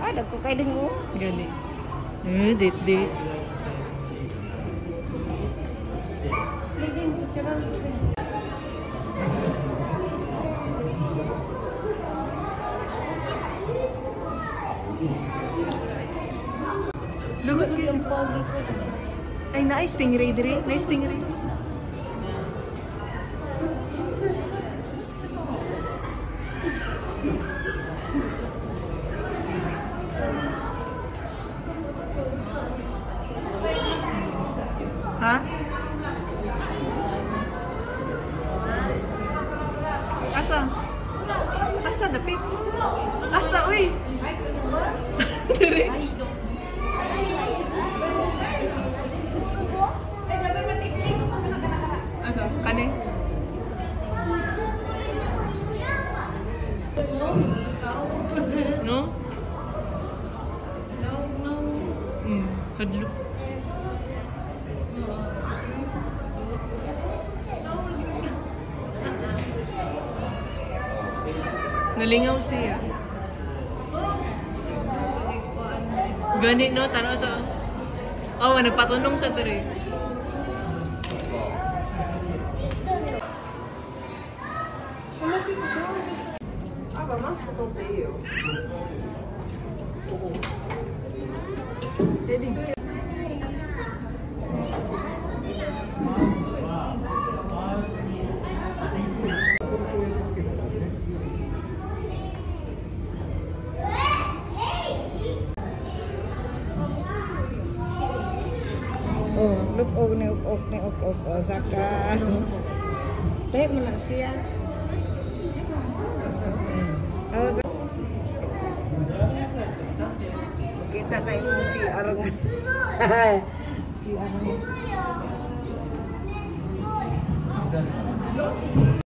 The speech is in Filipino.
Ah, dagko kay din mo. Gani. Date. Lugot ko yung pogi ko. Ay, nice stingray dire. Nice stingray. Ha? Asa? Asa dapit? Asa uy? Dire. Asa? Kani? No? Hadlok. Nalingaw siya. Gani no, tanaw sa... Oh, nagpatunong sa tiri. Oh, look ok Osaka. Tayo mo na siya. Kita tayo si Arang. Si Arang.